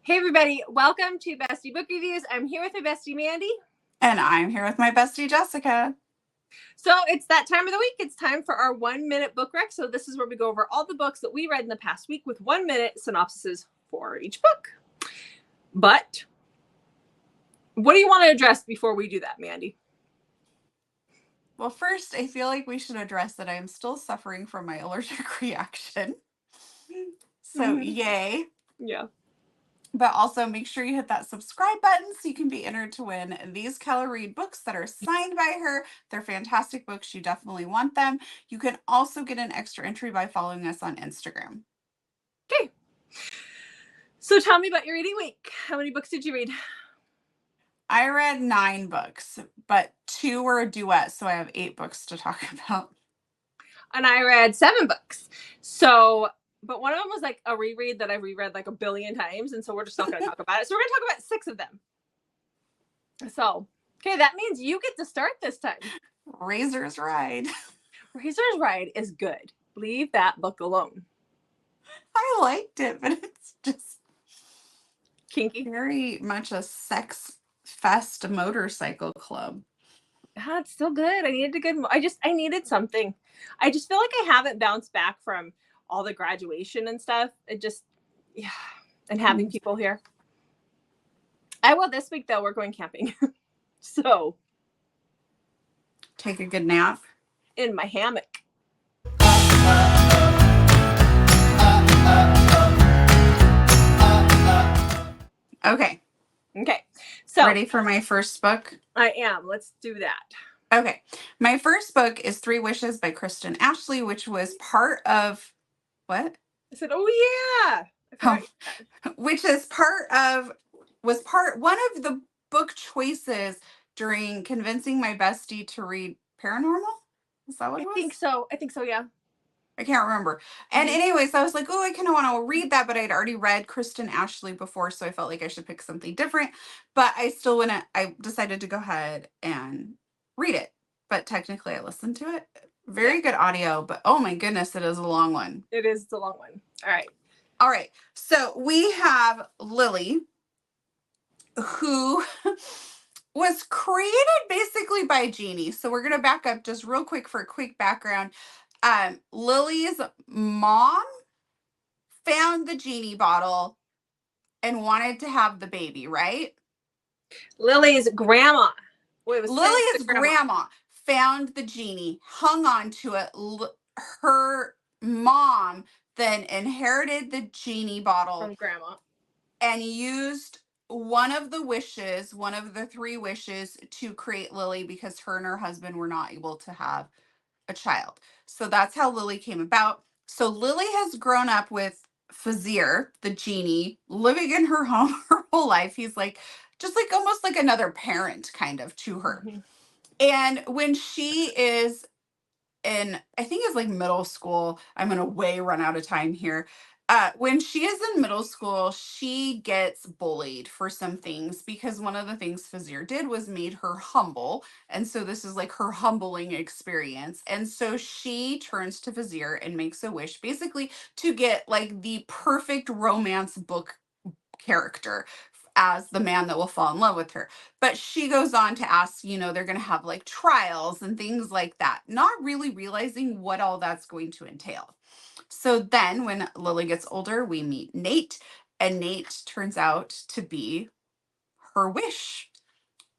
Hey everybody, welcome to Bestie Book Reviews. I'm here with my bestie Mandy. And I'm here with my bestie Jessica. So it's that time of the week. It's time for our 1 minute book rec. So this is where we go over all the books that we read in the past week with 1 minute synopsises for each book. But what do you want to address before we do that, Mandy? Well, first, I feel like we should address that I am still suffering from my allergic reaction. So yay. Yeah. But also make sure you hit that subscribe button so you can be entered to win these Keller Reed books that are signed by her. They're fantastic books. You definitely want them. You can also get an extra entry by following us on Instagram. Okay. So tell me about your reading week. How many books did you read? I read 9 books, but 2 were a duet, so I have 8 books to talk about. And I read 7 books. But one of them was like a reread that I've reread like a billion times. And so we're just not going to talk about it. So we're going to talk about 6 of them. So, okay, that means you get to start this time. Razor's Ride. Razor's Ride is good. Leave that book alone. I liked it, but it's just kinky. Very much a sex fest motorcycle club. Yeah, it's still good. I needed something. I just feel like I haven't bounced back from all the graduation and stuff. And having people here. This week though, we're going camping. So take a good nap in my hammock. Okay. So ready for my first book? I am. Let's do that. Okay. My first book is 3 Wishes by Kristen Ashley, which was part of what? I said, oh yeah. Which is one of the book choices during convincing my bestie to read Paranormal. Is that what it was? I think so, yeah. I can't remember. And anyways, I was like, oh, I kind of want to read that, but I'd already read Kristen Ashley before, so I felt like I should pick something different. But I decided to go ahead and read it. But technically I listened to it. Very good audio, but oh my goodness, it is a long one. It is the long one. All right. So we have Lily, who was created basically by a genie. So we're going to back up just real quick for a quick background. Lily's mom found the genie bottle and wanted to have the baby, right? Lily's grandma. Lily's grandma found the genie, hung on to it. Her mom then inherited the genie bottle from grandma and used one of the 3 wishes to create Lily because her and her husband were not able to have a child. So that's how Lily came about. So Lily has grown up with Fazir, the genie, living in her home her whole life. He's almost like another parent kind of to her. Mm-hmm. And when she is I think it's like middle school, I'm going to run out of time here. When she is in middle school, she gets bullied for some things because one of the things Fazir did was made her humble. And so this is like her humbling experience. And so she turns to Fazir and makes a wish basically to get like the perfect romance book character as the man that will fall in love with her. But she goes on to ask, they're going to have like trials and things like that, not really realizing what all that's going to entail. So then when Lily gets older, we meet Nate, and Nate turns out to be her wish.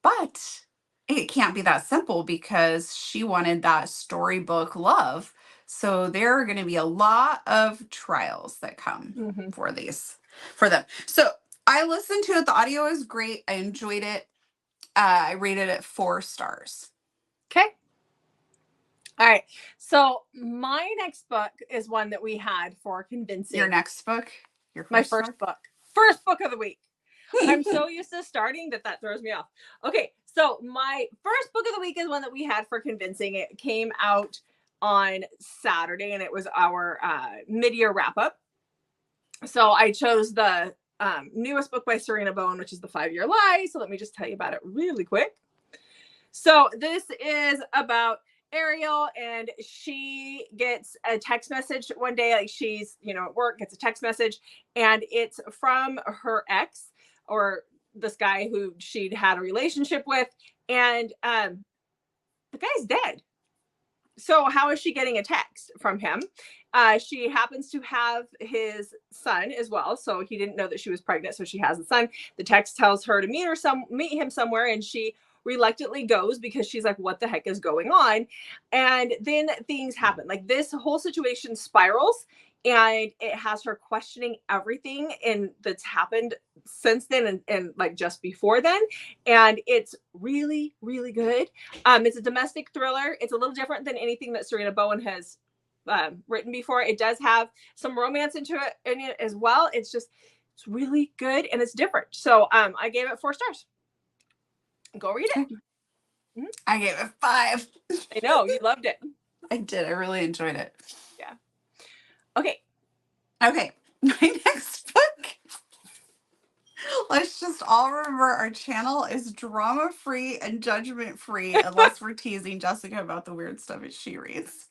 But it can't be that simple because she wanted that storybook love. So there are going to be a lot of trials that come for them. So I listened to it. The audio is great. I enjoyed it. I rated it 4 stars. Okay. All right. So my next book is one that we had for convincing. Your next book? My first book. First book of the week. I'm so used to starting that throws me off. Okay. So my first book of the week is one that we had for convincing. It came out on Saturday and it was our mid-year wrap-up. So I chose the newest book by Serena, Bowen, which is The 5-Year Lie. So let me just tell you about it really quick. So this is about Ariel, and she gets a text message one day, like she's, at work, gets a text message, and it's from her ex, or this guy who she'd had a relationship with, and the guy's dead. So how is she getting a text from him? She happens to have his son as well, so he didn't know that she was pregnant, so she has a son. The text tells her to meet him somewhere, and she reluctantly goes because she's like, what the heck is going on? And then things happen. Like, this whole situation spirals, and it has her questioning everything and that's happened since then, and like just before then. And it's really, really good. It's a domestic thriller. It's a little different than anything that Serena Bowen has written before. It does have some romance in it as well. It's really good, and it's different. So I gave it 4 stars. Go read it. Mm-hmm. I gave it 5. I know you loved it. I did. I really enjoyed it. Yeah. Okay. My next book. Let's just all remember our channel is drama free and judgment free, unless we're teasing Jessica about the weird stuff that she reads.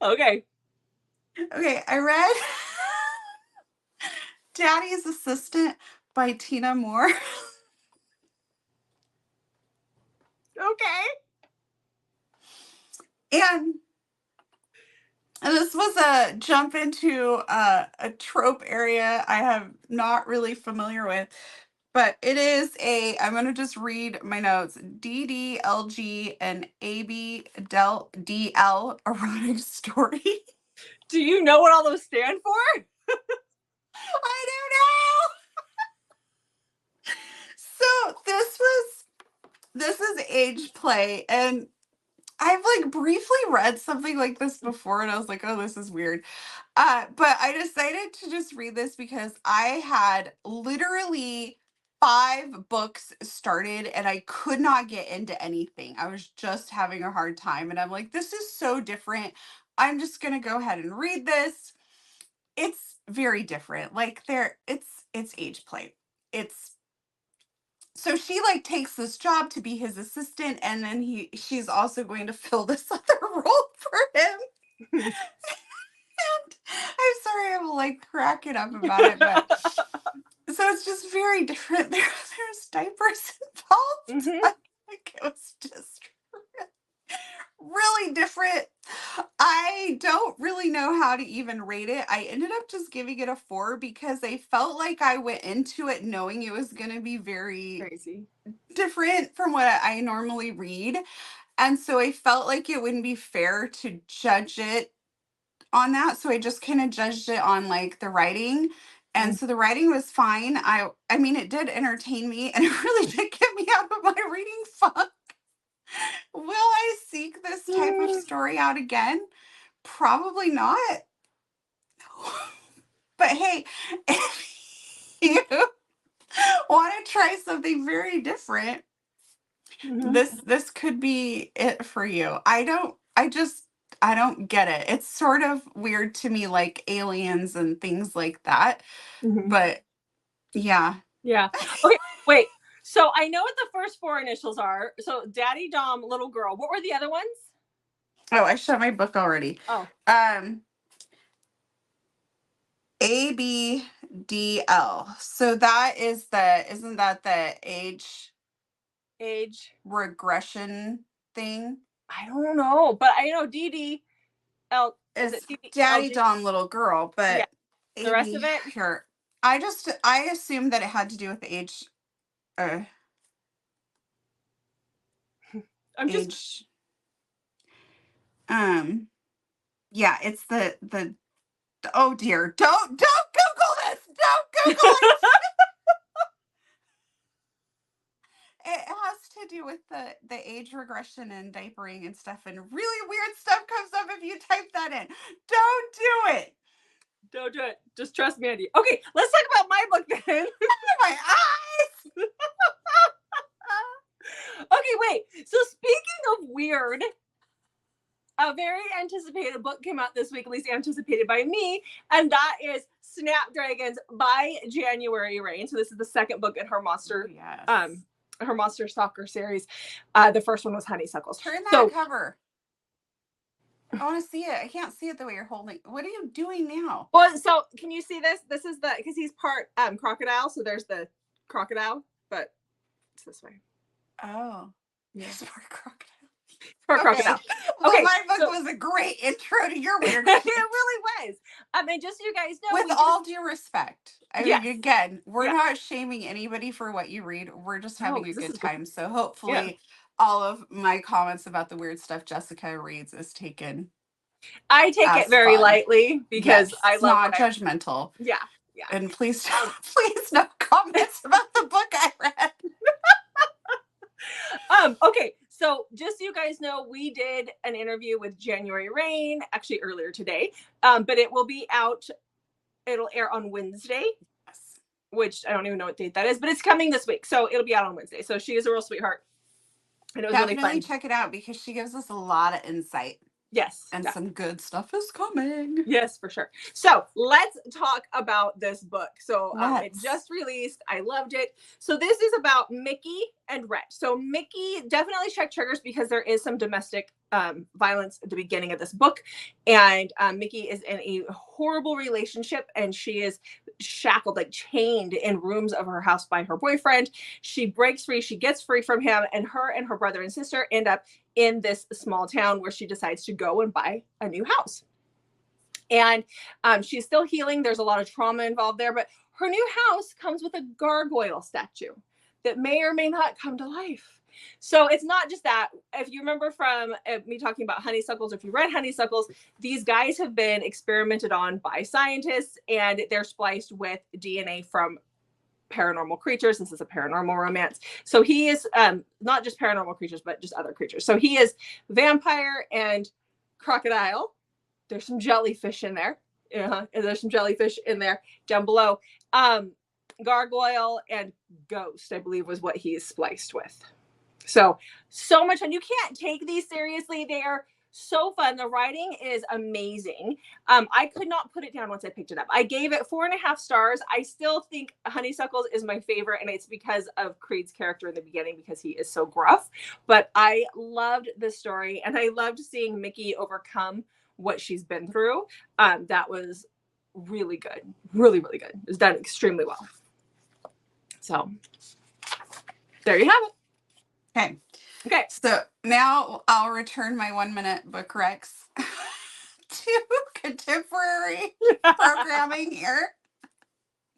Okay. I read Daddy's Assistant by Tina Moore. Okay. And this was a jump into a trope area I have not really familiar with, but it is I'm going to just read my notes. DDLG and ABDL erotic story. Do you know what all those stand for? I don't know. So this is age play, and I've like briefly read something like this before, and I was like, oh, this is weird. But I decided to just read this because I had literally 5 books started and I could not get into anything. I was just having a hard time, and I'm like, this is so different. I'm just gonna go ahead and read this. It's very different. Like, it's age play. So she like takes this job to be his assistant, and then she's also going to fill this other role for him. And I'm sorry, I'm like cracking up about it, but so it's just very different. There's diapers involved. Mm-hmm. Like, it was just really different. I don't really know how to even rate it. I ended up just giving it a 4 because I felt like I went into it knowing it was going to be very Crazy, different from what I normally read. And so I felt like it wouldn't be fair to judge it on that. So I just kind of judged it on like the writing. And so the writing was fine. I mean, it did entertain me, and it really did get me out of my reading funk. Will I seek this type of story out again? Probably not. But hey, if you want to try something very different, this could be it for you. I don't get it. It's sort of weird to me, like aliens and things like that. But yeah. Yeah. Okay, wait. So I know what the first 4 initials are. So Daddy, Dom, Little Girl. What were the other ones? Oh, I shut my book already. Oh. ABDL. So that isn't that the age regression thing? I don't know, but I know DDL is Daddy, Dom, Little Girl, but yeah. The rest of it here. I assumed that it had to do with age. Yeah, it's the oh dear, don't Google this. Don't Google it. It has to do with the age regression and diapering and stuff, and really weird stuff comes up if you type that in. Don't do it. Don't do it. Just trust me, Andy. Okay, let's talk about my book then. My eyes. Okay, wait. So speaking of weird, a very anticipated book came out this week, at least anticipated by me, and that is Snapdragons by January Rain. So this is the second book in her monster, her monster stalker series. The first one was Honeysuckles. Turn that cover. I want to see it. I can't see it the way you're holding. What are you doing now? Well, so can you see this? This is because he's part crocodile, so there's the crocodile, but it's this way. Oh, Yeah. it's part crocodile. Part Okay. crocodile. Well, Okay, my book so was a great intro to your weird it shit. really was. And just so you guys know, With all due respect, I Yes. mean, again, we're Yeah. not shaming anybody for what you read. We're just having a this good is great. time. So hopefully, all of my comments about the weird stuff Jessica reads is taken I take it as very fun. lightly because Yes, I it's love not what judgmental. yeah. And please, please, no comments about the book I read. Okay, so just so you guys know, we did an interview with January Rain actually earlier today, but it will be out. It'll air on Wednesday, which I don't even know what date that is, but it's coming this week, so it'll be out on Wednesday. So she is a real sweetheart, and it was Definitely really fun. check it out because she gives us a lot of insight. Yes, and some good stuff is coming. Yes, for sure. So let's talk about this book. So it Let's. just released. I loved it. So this is about Mickey and Rhett. So Mickey, definitely check triggers because there is some domestic violence at the beginning of this book. And Mickey is in a horrible relationship and she is shackled, like chained in rooms of her house by her boyfriend. She breaks free. She gets free from him, and her brother and sister end up in this small town where she decides to go and buy a new house. And she's still healing. There's a lot of trauma involved there, but her new house comes with a gargoyle statue that may or may not come to life. So it's not just that. If you remember from me talking about honeysuckles, if you read honeysuckles, these guys have been experimented on by scientists and they're spliced with DNA from paranormal creatures. This is a paranormal romance. So he is not just paranormal creatures, but just other creatures. So he is vampire and crocodile. There's some jellyfish in there. And there's some jellyfish in there down below. Gargoyle and ghost, I believe, was what he is spliced with. So much fun. You can't take these seriously. They are so fun. The writing is amazing. I could not put it down once I picked it up. I gave it 4.5 stars. I still think Honeysuckles is my favorite, and it's because of Creed's character in the beginning because he is so gruff. But I loved the story, and I loved seeing Mickey overcome what she's been through. That was really good. Really, really good. It was done extremely well. So there you have it. Okay. So now I'll return my 1-minute bookrecs to contemporary programming here.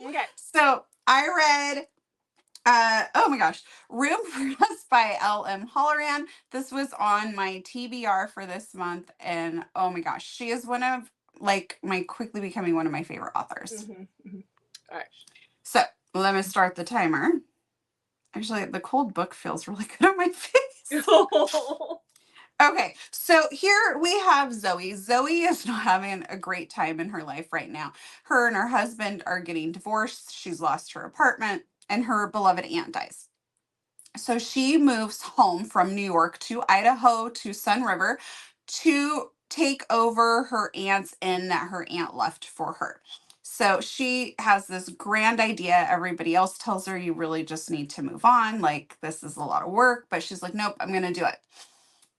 Okay. So I read, oh my gosh, Room for Us by LM Holling. This was on my TBR for this month. And oh my gosh, she is quickly becoming one of my favorite authors. All right. So let me start the timer. Actually, the cold book feels really good on my face. Okay, so here we have Zoe. Zoe is not having a great time in her life right now. Her and her husband are getting divorced. She's lost her apartment, and her beloved aunt dies. So she moves home from New York to Idaho to Sun River to take over her aunt's inn that her aunt left for her. So she has this grand idea. Everybody else tells her you really just need to move on. Like, this is a lot of work. But she's like, nope, I'm going to do it.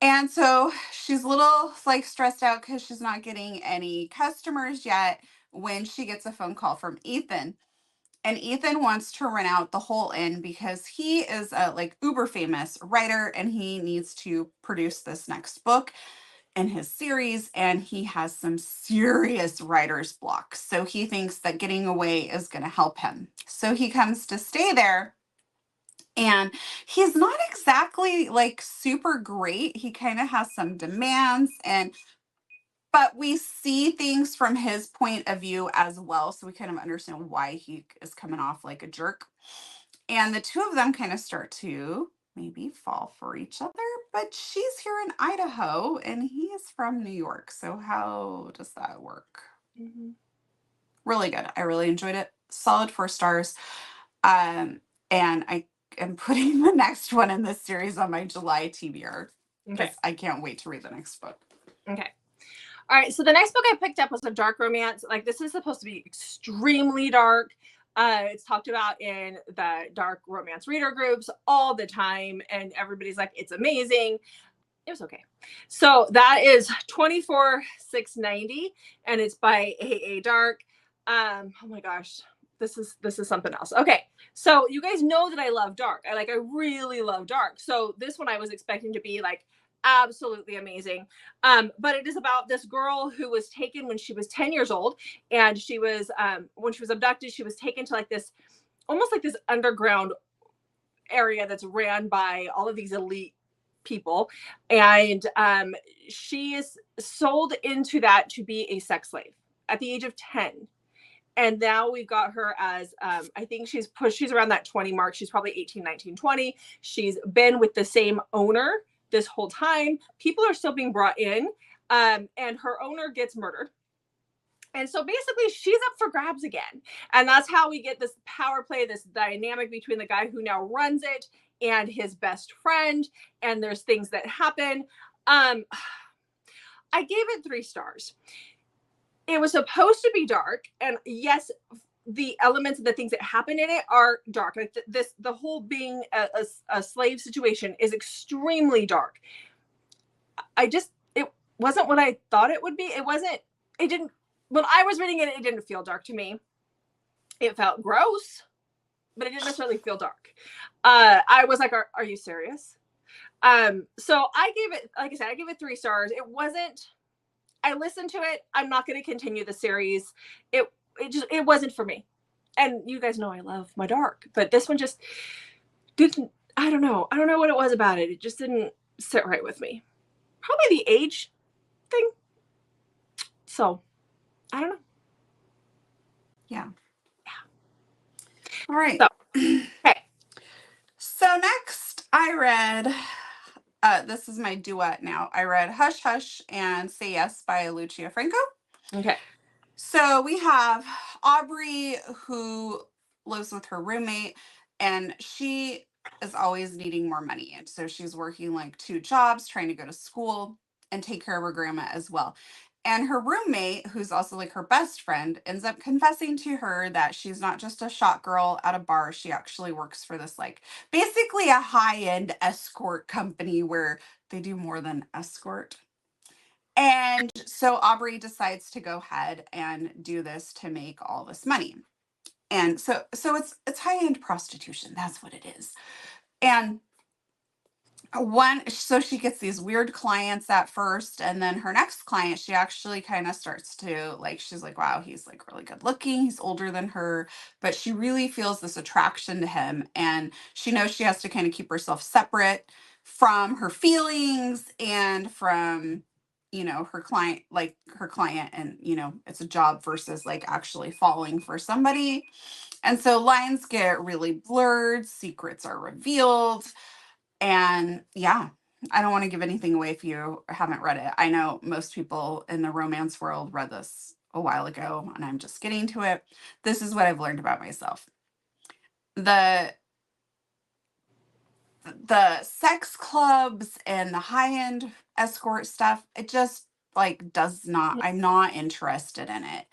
And so she's a little stressed out because she's not getting any customers yet when she gets a phone call from Ethan. And Ethan wants to rent out the whole inn because he is a uber famous writer and he needs to produce this next book in his series, and he has some serious writer's block. So he thinks that getting away is going to help him. So he comes to stay there, and he's not exactly super great. He kind of has some demands, but we see things from his point of view as well. So we kind of understand why he is coming off like a jerk. And the two of them kind of start to maybe fall for each other, but she's here in Idaho and he is from New York. So how does that work? Really good. I really enjoyed it. Solid 4 stars. And I am putting the next one in this series on my July TBR because I can't wait to read the next book. Okay. All right. So the next book I picked up was a dark romance. This is supposed to be extremely dark. It's talked about in the dark romance reader groups all the time, and everybody's like, it's amazing. It was okay. So that is $24,690, and it's by AA Dark. Oh my gosh, this is something else. Okay, so you guys know that I love dark. I really love dark. So this one I was expecting to be like absolutely amazing. But it is about this girl who was taken when she was 10 years old, and she was when she was abducted, she was taken to like this almost like this underground area that's ran by all of these elite people, and she is sold into that to be a sex slave at the age of 10. And now we've got her as I think she's around that 20 mark. She's probably 18, 19, 20. She's been with the same owner this whole time. People are still being brought in, and her owner gets murdered. And so basically she's up for grabs again. And that's how we get this power play, this dynamic between the guy who now runs it and his best friend. And there's things that happen. I gave it 3 stars. It was supposed to be dark. And yes, the elements and the things that happen in it are dark. Like the whole being a slave situation is extremely dark. It wasn't what I thought it would be. It didn't, when I was reading it, it didn't feel dark to me. It felt gross, but it didn't necessarily feel dark. I was like, are you serious? So I gave it, like I said, I gave it 3 stars. It wasn't, I listened to it. I'm not going to continue the series. It wasn't for me. And you guys know I love my dark, but this one just didn't, I don't know what it was about it. It just didn't sit right with me. Probably the age thing. So I don't know. Yeah. All right. So, okay. So next I read, this is my duet now. I read Hush Hush and Say Yes by Lucha Franco. Okay. So we have Aubrey, who lives with her roommate, and she is always needing more money. And so she's working like 2 jobs, trying to go to school and take care of her grandma as well. And her roommate, who's also like her best friend, ends up confessing to her that she's not just a shot girl at a bar. She actually works for this, like, basically a high-end escort company where they do more than escort. And so Aubrey decides to go ahead and do this to make all this money. And so it's high-end prostitution. That's what it is. And so she gets these weird clients at first, and then her next client, she actually kind of starts to like, she's like, wow, he's like really good looking, he's older than her, but she really feels this attraction to him, and she knows she has to kind of keep herself separate from her feelings and from, her client, and it's a job versus like actually falling for somebody. And so lines get really blurred, secrets are revealed, and yeah, I don't want to give anything away if you haven't read it. I know most people in the romance world read this a while ago, and I'm just getting to it. This is what I've learned about myself. The sex clubs and the high-end escort stuff, it just like does not, I'm not interested in it.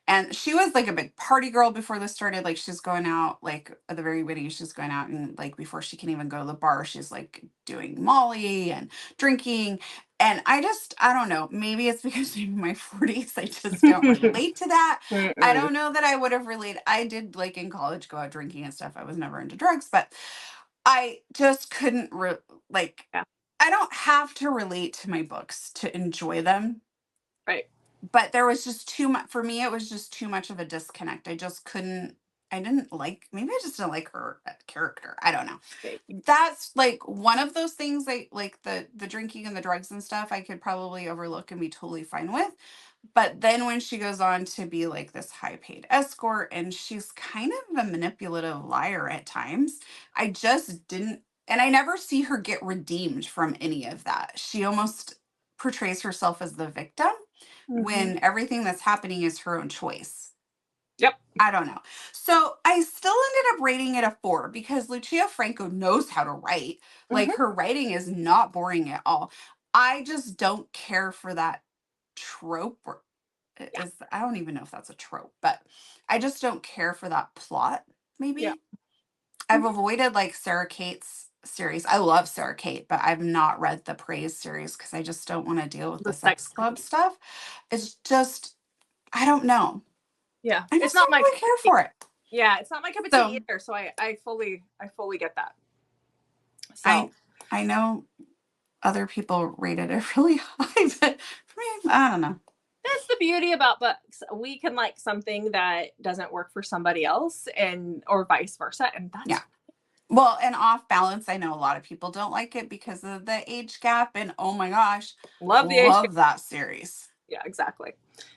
And she was like a big party girl before this started. Like she's going out, like at the very beginning, she's going out, and like before she can even go to the bar, she's like doing Molly and drinking. And I don't know, maybe it's because I'm in my 40s, I just don't relate to that. I don't know that I would have related. I did like in college go out drinking and stuff. I was never into drugs, but I just couldn't like, Yeah. I don't have to relate to my books to enjoy them. Right. But there was just too much for me. It was just too much of a disconnect. I just couldn't. I didn't like. Maybe I just didn't like her character. I don't know. Okay. That's like one of those things. Like the drinking and the drugs and stuff. I could probably overlook and be totally fine with. But then when she goes on to be like this high paid escort, and she's kind of a manipulative liar at times, I just didn't. And I never see her get redeemed from any of that. She almost portrays herself as the victim when everything that's happening is her own choice. Yep. I don't know. So I still ended up rating it a 4 because Lucia Franco knows how to write. Like her writing is not boring at all. I just don't care for that trope. Or I don't even know if that's a trope, but I just don't care for that plot. Maybe Yeah. I've avoided like Sarah Kate's series. I love Sarah Kate, but I've not read the Praise series because I just don't want to deal with The the sex sex. club stuff. It's just, I don't know. Yeah, I it's just not don't my really care for it. yeah, it's not my cup of tea So either. So I fully get that. I So I know other people rated it really high, but for me, I don't know. that's the beauty about books. We can like something that doesn't work for somebody else, and or vice versa, and that's Yeah. Well, and Off Balance, I know a lot of people don't like it because of the age gap, and oh my gosh, love the age. love that series. Yeah, exactly.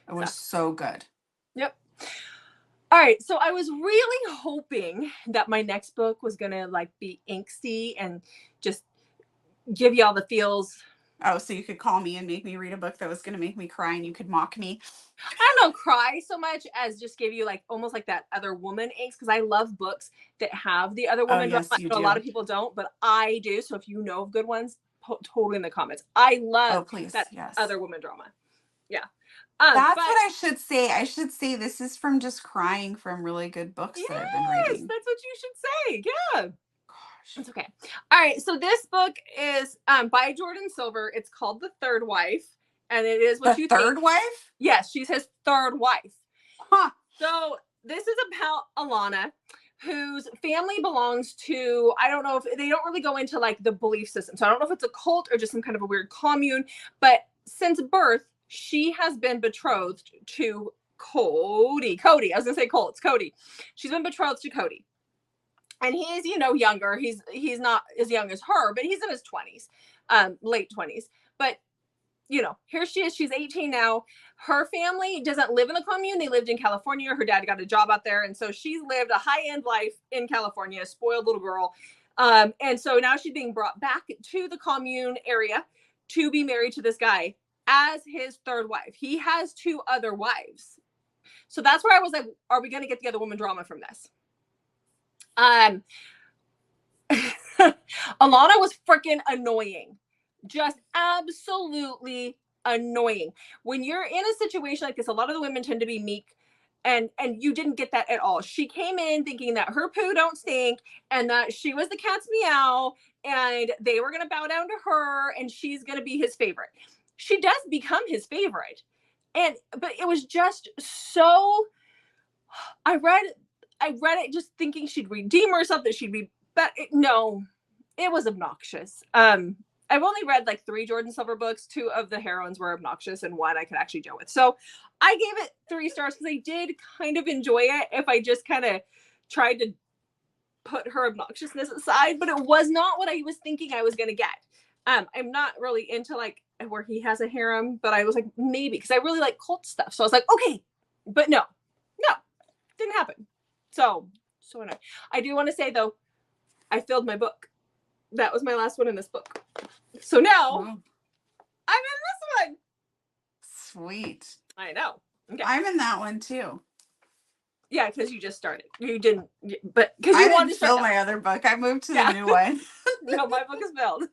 It was so good. Yep. All right, so I was really hoping that my next book was gonna like be angsty and just give you all the feels. Oh, so you could call me and make me read a book that was going to make me cry and you could mock me. I don't know, cry so much as just give you like almost like that other woman angst, because I love books that have the other Oh, woman drama. yes, I you know a lot do. of people don't, but I do. So if you know of good ones, totally in the comments. I love Oh, please. that Yes. other woman drama. Yeah. That's But what I should say. I should say this is from just crying from really good books that I've been yes, reading. that's what you should say. Yeah. Gosh. It's okay. All right. So this book is by Jordan Silver. It's called The Third Wife. And it is what The you Third think. Wife? Yes, she's his third wife. Huh. So this is about Alana, whose family belongs to, I don't know if they don't really go into like the belief system. So I don't know if it's a cult or just some kind of a weird commune, but since birth, she has been betrothed to Cody. I was gonna say Cole, it's Cody. She's been betrothed to Cody. And he's, younger. He's not as young as her, but he's in his 20s, late 20s. But here she is. She's 18 now. Her family doesn't live in the commune. They lived in California. Her dad got a job out there. And so she's lived a high-end life in California, a spoiled little girl. And so now she's being brought back to the commune area to be married to this guy as his third wife. He has two other wives. So that's where I was like, are we going to get the other woman drama from this? Alana was freaking annoying. Just absolutely annoying. When you're in a situation like this, a lot of the women tend to be meek, and you didn't get that at all. She came in thinking that her poo don't stink and that she was the cat's meow and they were going to bow down to her and she's going to be his favorite. She does become his favorite. But it was just so, I read it just thinking she'd redeem herself, that she'd be, but no, it was obnoxious. I've only read like 3 Jordan Silver books. 2 of the heroines were obnoxious and 1 I could actually deal with. So I gave it 3 stars because I did kind of enjoy it if I just kind of tried to put her obnoxiousness aside, but it was not what I was thinking I was going to get. I'm not really into like where he has a harem, but I was like, maybe, because I really like cult stuff. So I was like, okay, but no, didn't happen. So annoying. I do want to say though, I filled my book. That was my last one in this book. So now I'm in this one. Sweet. I know. Okay. I'm in that one too. Yeah, because you just started. You didn't, but because I you wanted didn't to start fill my other book. I moved to the new one. No, my book is filled.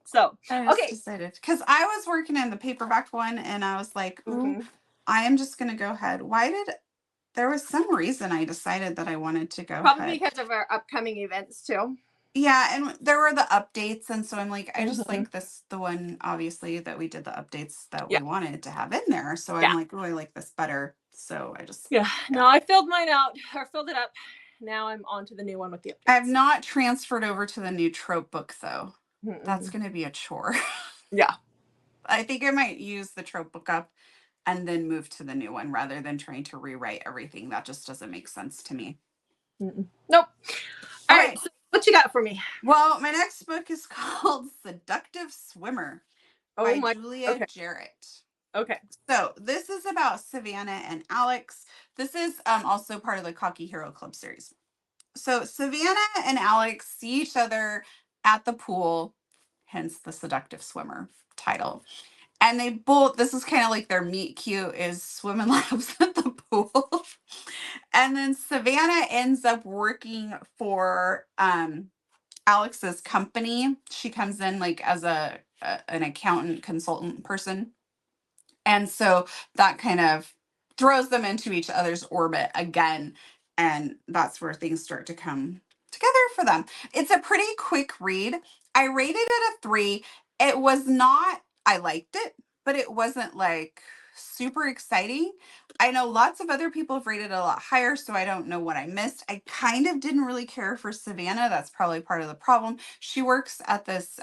So I just okay. decided because I was working in the paperback one and I was like, ooh, I am just going to go ahead. There was some reason I decided that I wanted to go Probably ahead. because of our upcoming events too. Yeah, and there were the updates, and so I'm like, I just like the one obviously that we did the updates that we wanted to have in there. So I'm like, oh, I like this better. So I just No, I filled mine out or filled it up. Now I'm on to the new one with the updates. I have not transferred over to the new trope book though. That's going to be a chore. Yeah. I think I might use the trope book up and then move to the new one rather than trying to rewrite everything. That just doesn't make sense to me. Nope. All right. So what you got for me? Well, my next book is called Seductive Swimmer by Julia Jarrett. Okay. So this is about Savannah and Alex. This is also part of the Cocky Hero Club series. So Savannah and Alex see each other at the pool, hence the Seductive Swimmer title. And they both, this is kind of like their meet cute is swimming laps at the pool. And then Savannah ends up working for Alex's company. She comes in like as an accountant consultant person. And so that kind of throws them into each other's orbit again. And that's where things start to come together for them. It's a pretty quick read. I rated it a 3. It was not, I liked it, but it wasn't like super exciting. I know lots of other people have rated it a lot higher, so I don't know what I missed. I kind of didn't really care for Savannah. That's probably part of the problem. She works at this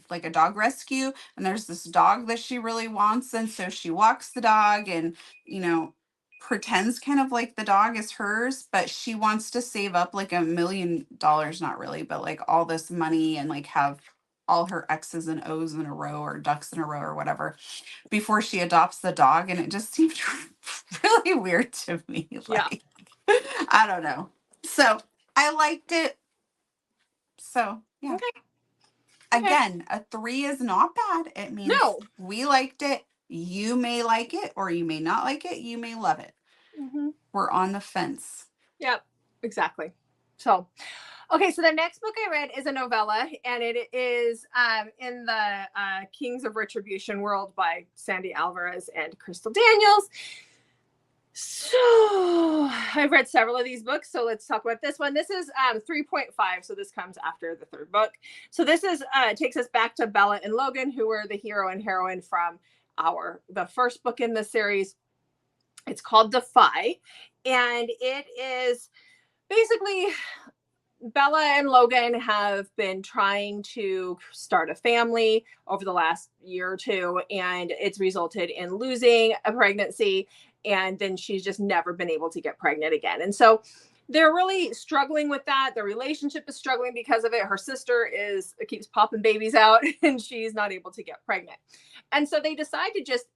like a dog rescue, and there's this dog that she really wants, and so she walks the dog and, you know, pretends kind of like the dog is hers, but she wants to save up like $1 million, not really, but like all this money and like have all her X's and O's in a row or ducks in a row or whatever before she adopts the dog. And it just seemed really weird to me. Yeah. Like, I don't know. So I liked it. So yeah. Okay. Again, a 3 is not bad. It means No. we liked it. You may like it or you may not like it. You may love it. Mm-hmm. We're on the fence. Yep, exactly. So, okay, so the next book I read is a novella, and it is in the Kings of Retribution world by Sandy Alvarez and Crystal Daniels. So I've read several of these books, so let's talk about this one. This is 3.5, so this comes after the third book. So this is takes us back to Bella and Logan, who were the hero and heroine from the first book in the series. It's called Defy, and it is basically Bella and Logan have been trying to start a family over the last year or two, and it's resulted in losing a pregnancy, and then she's just never been able to get pregnant again. And so they're really struggling with that. Their relationship is struggling because of it. Her sister keeps popping babies out and she's not able to get pregnant. And so they decide to just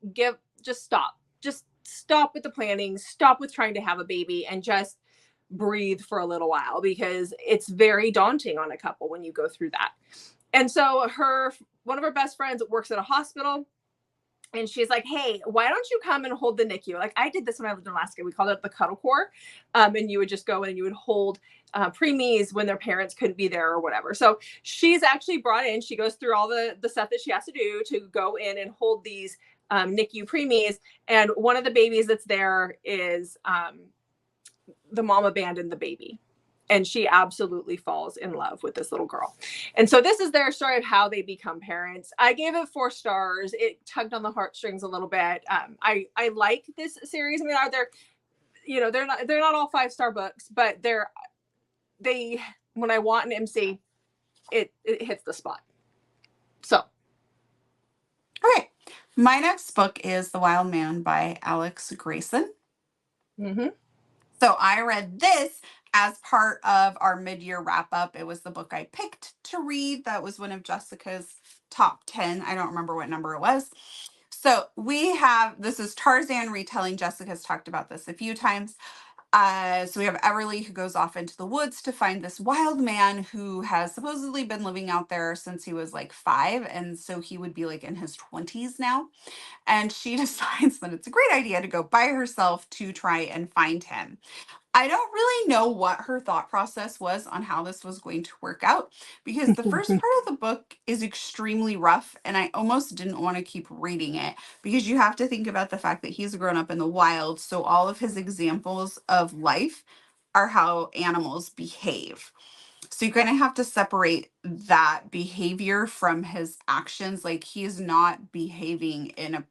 stop with the planning, stop with trying to have a baby, and just breathe for a little while, because it's very daunting on a couple when you go through that. And so one of her best friends works at a hospital, and she's like, hey, why don't you come and hold the NICU? Like I did this when I lived in Alaska. We called it the cuddle core. And you would just go and you would hold preemies when their parents couldn't be there or whatever. So she's actually brought in, she goes through all the stuff that she has to do to go in and hold these NICU preemies. And one of the babies that's there is the mom abandoned the baby. And she absolutely falls in love with this little girl. And so this is their story of how they become parents. I gave it 4 stars. It tugged on the heartstrings a little bit. I like this series. I mean, they're not all 5-star books, but when I want an MC, it hits the spot. So. Okay. My next book is The Wild Man by Alex Grayson. Mm-hmm. So I read this as part of our mid-year wrap-up. It was the book I picked to read. That was one of Jessica's top 10. I don't remember what number it was. So this is Tarzan retelling. Jessica's talked about this a few times. So we have Everly, who goes off into the woods to find this wild man who has supposedly been living out there since he was like 5. And so he would be like in his 20s now. And she decides that it's a great idea to go by herself to try and find him. I don't really know what her thought process was on how this was going to work out, because the first part of the book is extremely rough and I almost didn't want to keep reading it, because you have to think about the fact that he's grown up in the wild. So all of his examples of life are how animals behave. So you kind of have to separate that behavior from his actions. Like he is not behaving in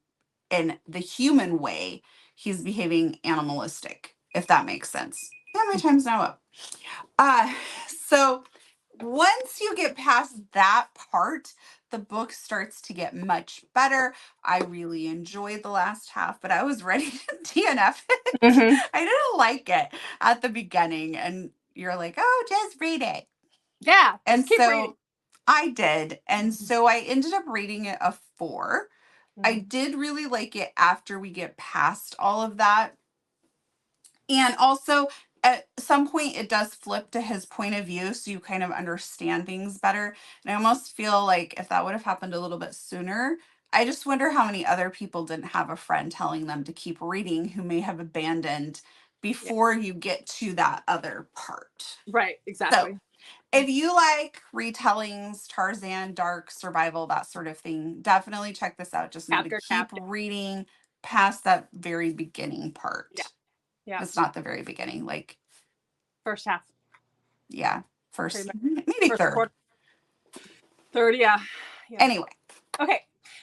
the human way. He's behaving animalistic, if that makes sense. Yeah, my time's now up. So once you get past that part, the book starts to get much better. I really enjoyed the last half, but I was ready to DNF it. Mm-hmm. I didn't like it at the beginning, and you're like, oh, just read it. Yeah. And Keep so reading. I did. And so I ended up rating it a 4. I Mm-hmm. did really like it after we get past all of that. And also, at some point, it does flip to his point of view, so you kind of understand things better. And I almost feel like if that would have happened a little bit sooner, I just wonder how many other people didn't have a friend telling them to keep reading who may have abandoned Yeah. before you get to that other part. Right. So, Exactly. if you like retellings, Tarzan, dark, survival, that sort of thing, definitely check this out. Just know to Chapter. keep reading past that very beginning part. Yeah. Yeah. It's not the very beginning. Like, First half. yeah. First, much. maybe First third. quarter. Third, yeah. Anyway. Okay.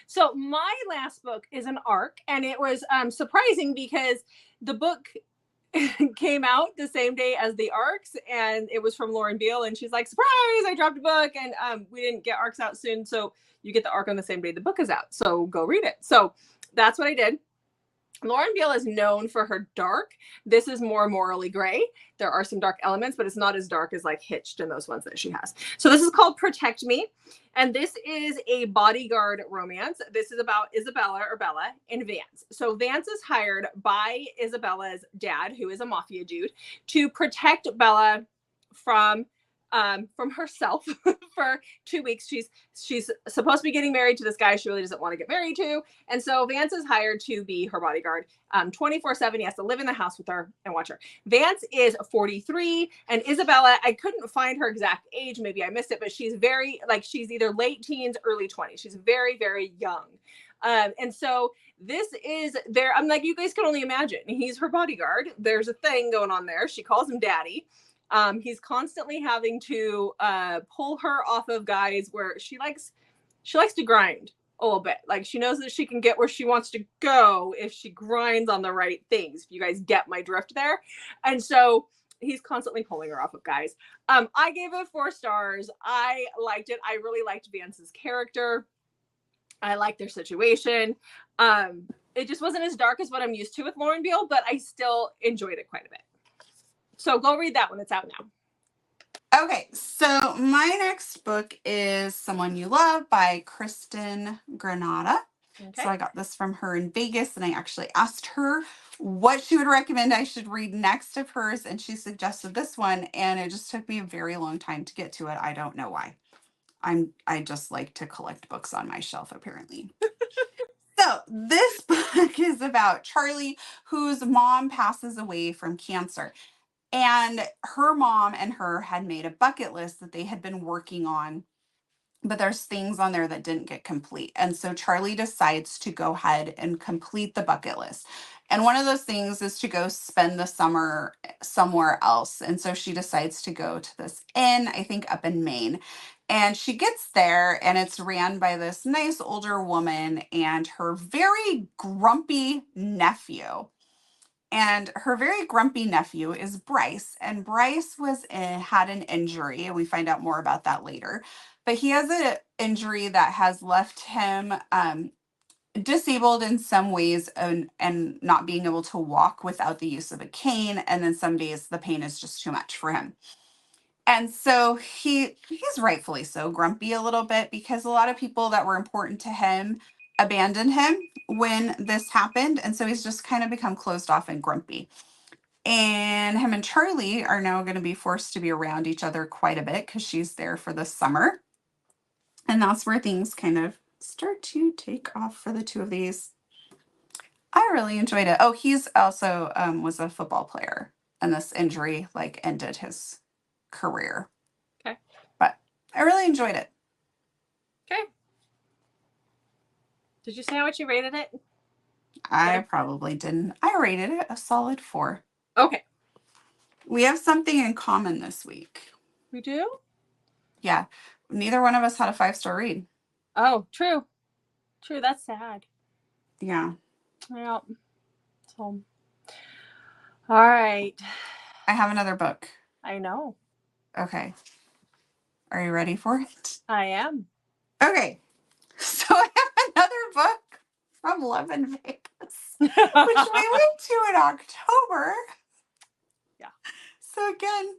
So my last book is an arc, and it was surprising because the book came out the same day as the arcs, and it was from Lauren Beal, and she's like, surprise, I dropped a book, and we didn't get arcs out soon, so you get the arc on the same day the book is out, so go read it. So that's what I did. Lauren Beal is known for her dark. This is more morally gray. There are some dark elements, but it's not as dark as like Hitched and those ones that she has. So this is called Protect Me. And this is a bodyguard romance. This is about Isabella or Bella and Vance. So Vance is hired by Isabella's dad, who is a mafia dude, to protect Bella from herself for 2 weeks. She's supposed to be getting married to this guy she really doesn't want to get married to. And so Vance is hired to be her bodyguard 24/7. He has to live in the house with her and watch her. Vance is 43, and Isabella, I couldn't find her exact age. Maybe I missed it, but she's she's either late teens, early 20s. She's very, very young. And so this is there. I'm like, you guys can only imagine. He's her bodyguard. There's a thing going on there. She calls him daddy. He's constantly having to pull her off of guys where she likes to grind a little bit. Like, she knows that she can get where she wants to go if she grinds on the right things. If you guys get my drift there. And so he's constantly pulling her off of guys. I gave it 4 stars. I liked it. I really liked Vance's character. I liked their situation. It just wasn't as dark as what I'm used to with Lauren Beal, but I still enjoyed it quite a bit. So go read that when it's out now. Okay, so my next book is Someone You Love by Kristen Granada. Okay. So I got this from her in Vegas, and I actually asked her what she would recommend I should read next of hers, and she suggested this one, and it just took me a very long time to get to it. I don't know why. I just like to collect books on my shelf, apparently. So this book is about Charlie, whose mom passes away from cancer. And her mom and her had made a bucket list that they had been working on, but there's things on there that didn't get complete. And so Charlie decides to go ahead and complete the bucket list. And one of those things is to go spend the summer somewhere else. And so she decides to go to this inn, I think up in Maine. And she gets there, and it's ran by this nice older woman and her very grumpy nephew. And her very grumpy nephew is Bryce. And Bryce had an injury, and we find out more about that later. But he has an injury that has left him disabled in some ways, and not being able to walk without the use of a cane. And then some days the pain is just too much for him. And so he's rightfully so grumpy a little bit, because a lot of people that were important to him abandoned him when this happened. And so he's just kind of become closed off and grumpy. And him and Charlie are now going to be forced to be around each other quite a bit because she's there for the summer. And that's where things kind of start to take off for the two of these. I really enjoyed it. Oh, he's also was a football player, and this injury like ended his career. Okay. But I really enjoyed it. Okay. Did you say how much you rated it? I probably didn't. I rated it a solid 4. Okay. We have something in common this week. We do? Yeah. Neither one of us had a 5-star read. Oh, true. True. That's sad. Yeah. Yeah. So, all right. I have another book. I know. Okay. Are you ready for it? I am. Okay. So I have another book from LM Vegas, which we went to in October. Yeah. So again,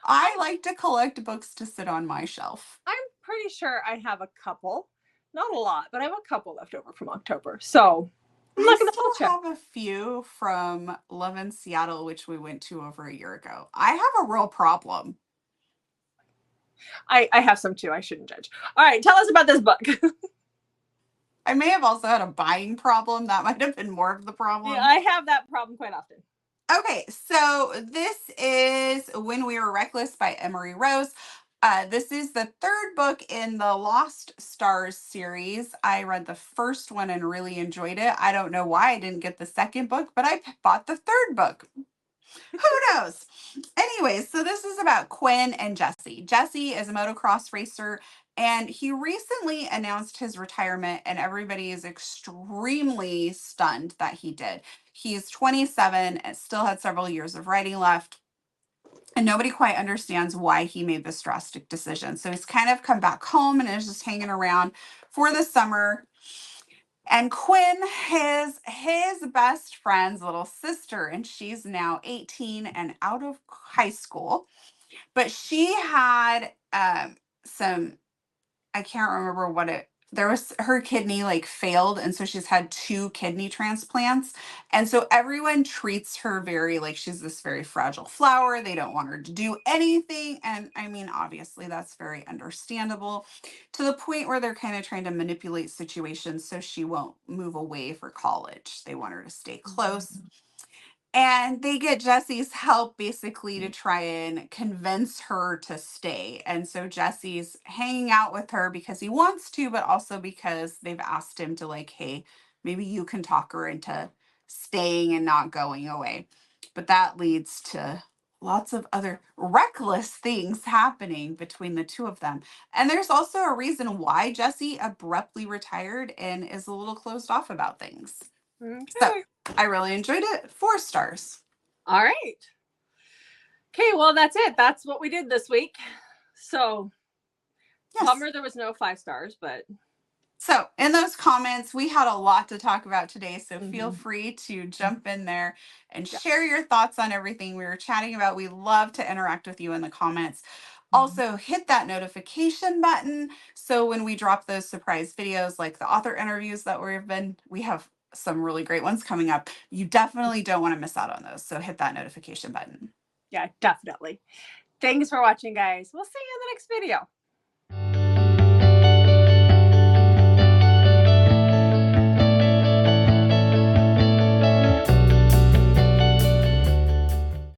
I like to collect books to sit on my shelf. I'm pretty sure I have a couple. Not a lot, but I have a couple left over from October. So I'm not going to still have a few from Love in Seattle, which we went to over a year ago. I have a real problem. I have some too. I shouldn't judge. All right. Tell us about this book. I may have also had a buying problem. That might have been more of the problem. Yeah, I have that problem quite often. Okay, so this is When We Were Reckless by Emory Rose. This is the 3rd book in the Lost Stars series. I read the first one and really enjoyed it. I don't know why I didn't get the second book, but I bought the 3rd book. Who knows? Anyways, so this is about Quinn and Jesse. Jesse is a motocross racer, and he recently announced his retirement, and everybody is extremely stunned that he did. He's 27 and still had several years of riding left, and nobody quite understands why he made this drastic decision. So he's kind of come back home and is just hanging around for the summer. And Quinn is his best friend's little sister, and she's now 18 and out of high school. But she had some, I can't remember what it, there was her kidney like failed. And so she's had 2 kidney transplants. And so everyone treats her very like she's this very fragile flower. They don't want her to do anything. And I mean, obviously, that's very understandable to the point where they're kind of trying to manipulate situations so she won't move away for college. They want her to stay close. And they get Jesse's help basically to try and convince her to stay. And so Jesse's hanging out with her because he wants to, but also because they've asked him to, like, hey, maybe you can talk her into staying and not going away. But that leads to lots of other reckless things happening between the two of them. And there's also a reason why Jesse abruptly retired and is a little closed off about things. So Okay. I really enjoyed it. 4 stars. All right. Okay, well, that's it. That's what we did this week. So, Yes. bummer there was no 5 stars, but. So in those comments, we had a lot to talk about today. So feel free to jump in there and share your thoughts on everything we were chatting about. We love to interact with you in the comments. Also, hit that notification button. So when we drop those surprise videos, like the author interviews that we have some really great ones coming up. You definitely don't want to miss out on those. So hit that notification button. Yeah, definitely. Thanks for watching, guys. We'll see you in the next video.